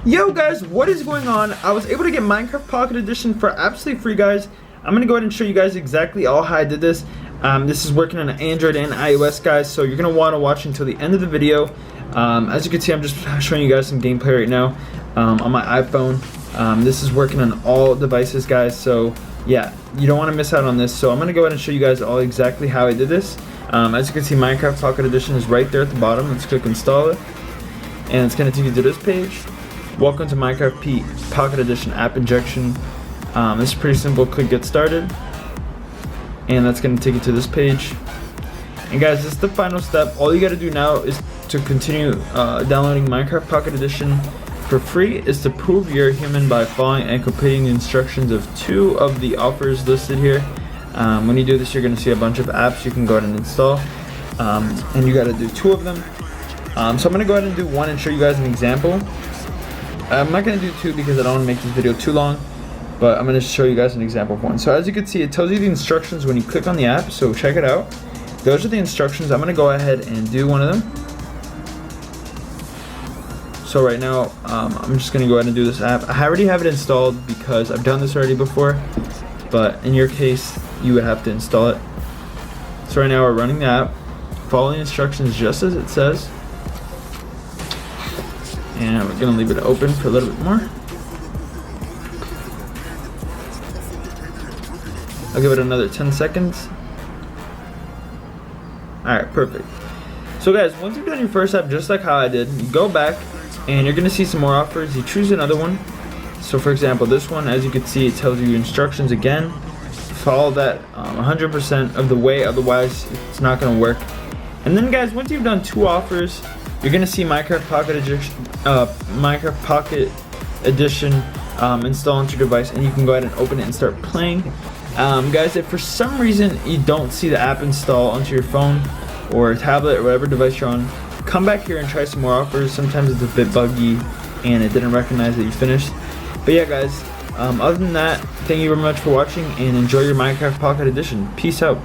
Yo guys, what is going on? I was able to get Minecraft Pocket Edition for absolutely free, guys. I'm gonna go ahead and show you guys exactly how I did this. This is working on Android and iOS, guys, so you're gonna want to watch until the end of the video. As you can see, I'm just showing you guys some gameplay right now on my iPhone. This is working on all devices, guys, so yeah, you don't want to miss out on this. So I'm gonna go ahead and show you guys all exactly how I did this. As you can see, Minecraft Pocket Edition is right there at the bottom. Let's click install it, and it's gonna take you to this page. Welcome to Minecraft Pocket Edition app injection. This is pretty simple. Click get started, and that's going to take you to this page. And guys, this is the final step. All you got to do now is to continue downloading Minecraft Pocket Edition for free. Is to prove you're human by following and completing the instructions of 2 of the offers listed here. When you do this, you're going to see a bunch of apps you can go ahead and install, and you got to do 2 of them. So I'm going to go ahead and do 1 and show you guys an example. I'm not going to do 2 because I don't want to make this video too long, but I'm going to show you guys an example of 1. So as you can see, it tells you the instructions when you click on the app, so check it out. Those are the instructions. I'm going to go ahead and do one of them. So right now, I'm just going to go ahead and do this app. I already have it installed because I've done this already before, but in your case, you would have to install it. So right now we're running the app. Follow the instructions just as it says. And we're gonna leave it open for a little bit more. I'll give it another 10 seconds. Alright, perfect. So guys, once you've done your first app, just like how I did, you go back and you're gonna see some more offers. You choose another one. So for example, this one, as you can see, it tells you instructions again. Follow that 100% of the way, otherwise it's not gonna work. And then guys, once you've done 2 offers, you're gonna see Minecraft Pocket Edition install onto your device, and you can go ahead and open it and start playing. Guys, if for some reason you don't see the app install onto your phone or tablet or whatever device you're on, come back here and try some more offers. Sometimes it's a bit buggy and it didn't recognize that you finished. But yeah guys, other than that, thank you very much for watching and enjoy your Minecraft Pocket Edition. Peace out.